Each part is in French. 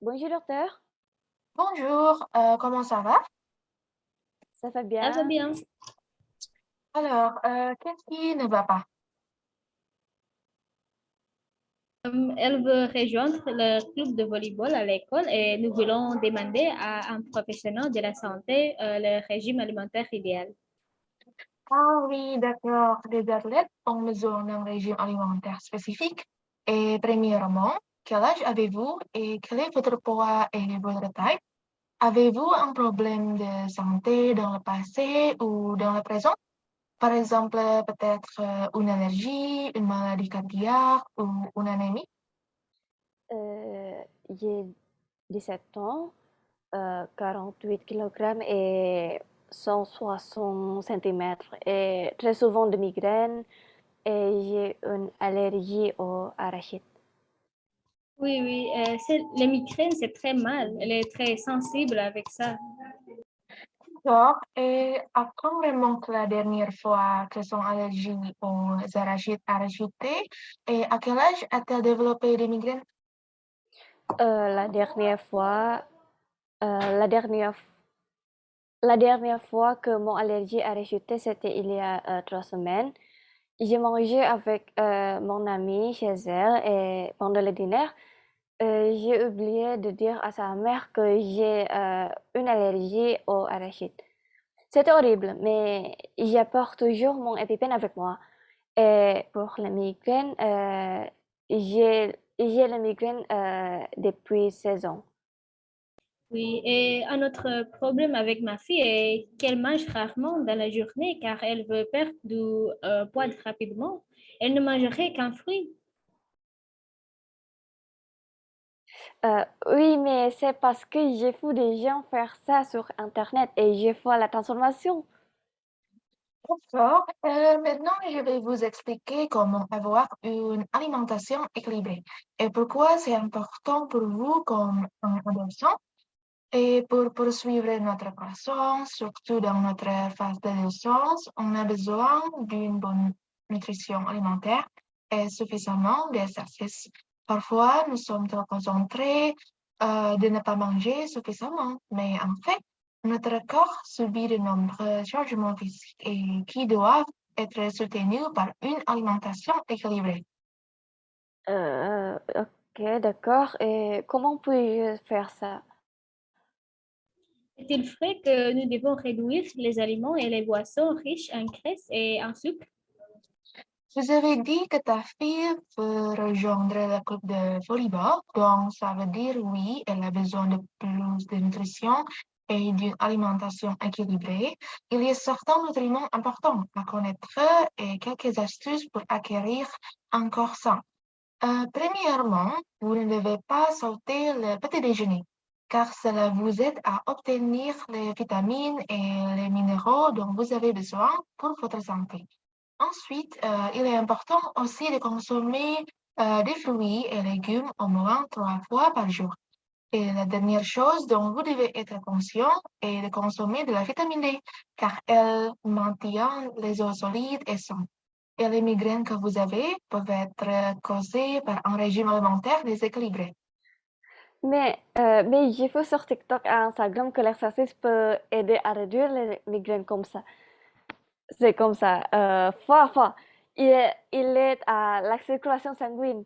Bonjour docteur, Bonjour, comment ça va? ça va Ça va bien? bien. Alors, qu'est-ce qui ne va pas? Elle veut rejoindre le club de volleyball à l'école et nous voulons demander à un professionnel de la santé le régime alimentaire idéal. Ah oui, d'accord. Les athlètes ont besoin d'un régime alimentaire spécifique. Et premièrement, quel âge avez-vous et quel est votre poids et votre taille? Avez-vous un problème de santé dans le passé ou dans le présent? Par exemple, peut-être une allergie, une maladie cardiaque ou une anémie? J'ai 17 ans, 48 kg et 160 cm et très souvent de migraines et j'ai une allergie aux arachides. Oui, oui, les migraines, c'est très mal. Elle est très sensible avec ça. D'accord. Et à quand remonte la dernière fois que son allergie aux arachides a rechuté? Et à quel âge a-t-elle développé des migraines? La dernière fois, euh, la dernière, la dernière fois que mon allergie a rechuté, c'était il y a 3 semaines. J'ai mangé avec mon amie chez elle et pendant le dîner, j'ai oublié de dire à sa mère que j'ai une allergie aux arachides. C'était horrible, mais j'apporte toujours mon EpiPen avec moi. Et pour la migraine, j'ai la migraine depuis 16 ans. Oui, et un autre problème avec ma fille est qu'elle mange rarement dans la journée car elle veut perdre du poids rapidement. Elle ne mangerait qu'un fruit. Oui, mais c'est parce que j'ai vu des gens faire ça sur Internet et j'ai fait la transformation. D'accord. Maintenant, je vais vous expliquer comment avoir une alimentation équilibrée et pourquoi c'est important pour vous comme un adolescent. Et pour poursuivre notre croissance, surtout dans notre phase d'adolescence, on a besoin d'une bonne nutrition alimentaire et suffisamment d'exercice. Parfois, nous sommes trop concentrés de ne pas manger suffisamment, mais en fait, notre corps subit de nombreux changements physiques et qui doivent être soutenus par une alimentation équilibrée. Ok, d'accord. Et comment puis-je faire ça? Est-il vrai que nous devons réduire les aliments et les boissons riches en graisse et en sucre? Vous avez dit que ta fille veut rejoindre le club de volleyball, donc ça veut dire oui, elle a besoin de plus de nutrition et d'une alimentation équilibrée. Il y a certains nutriments importants à connaître et quelques astuces pour acquérir un corps sain. Premièrement, vous ne devez pas sauter le petit déjeuner, car cela vous aide à obtenir les vitamines et les minéraux dont vous avez besoin pour votre santé. Ensuite, il est important aussi de consommer des fruits et légumes au moins 3 fois par jour. Et la dernière chose dont vous devez être conscient est de consommer de la vitamine D, car elle maintient les os solides et sains. Et les migraines que vous avez peuvent être causées par un régime alimentaire déséquilibré. Mais j'ai vu sur TikTok et Instagram que l'exercice peut aider à réduire les migraines comme ça. C'est comme ça. Fois. Il aide à la circulation sanguine.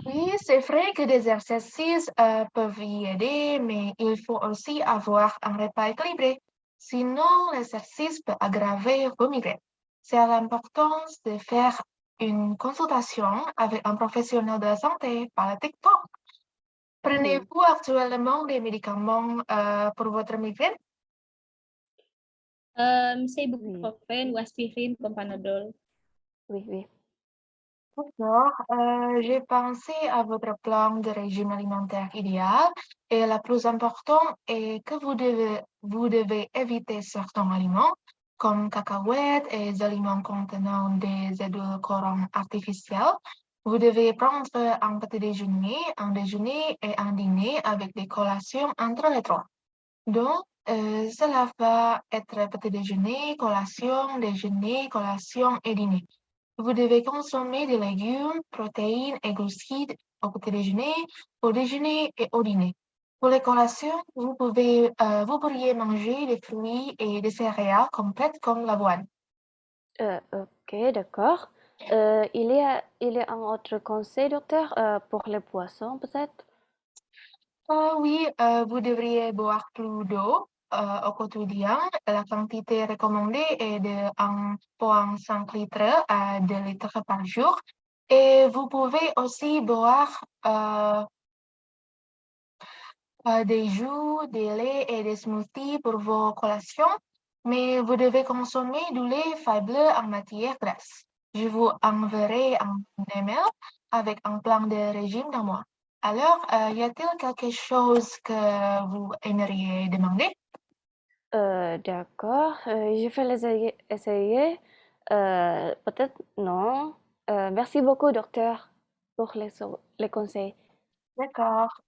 Oui, c'est vrai que des exercices peuvent y aider, mais il faut aussi avoir un repas équilibré. Sinon, l'exercice peut aggraver vos migraines. C'est à l'importance de faire une consultation avec un professionnel de la santé par le TikTok. Mhm. Prenez-vous actuellement des médicaments pour votre migraine? C'est Oui, ibuprofène ou aspirine comme Panadol. oui. D'accord. J'ai pensé à votre plan de régime alimentaire idéal et la plus importante est que vous devez éviter certains aliments comme cacahuètes et les aliments contenant des édulcorants artificiels. Vous devez prendre un petit déjeuner, un déjeuner et un dîner avec des collations entre les trois. Donc, cela va être petit déjeuner, collation et dîner. Vous devez consommer des légumes, protéines et glucides au petit déjeuner, au déjeuner et au dîner. Pour les collations, vous pourriez manger des fruits et des céréales complètes comme l'avoine. Ok, d'accord. Il y a un autre conseil, docteur, pour les poissons, peut-être? Oui, vous devriez boire plus d'eau au quotidien. La quantité recommandée est de 1,5 litres à 2 litres par jour. Et vous pouvez aussi boire des jus, des laits et des smoothies pour vos collations, mais vous devez consommer du lait faible en matière grasse. Je vous enverrai un email avec un plan de régime d'un mois. Alors, y a-t-il quelque chose que vous aimeriez demander? D'accord, je vais essayer. Peut-être non. Merci beaucoup, docteur, pour les conseils. D'accord.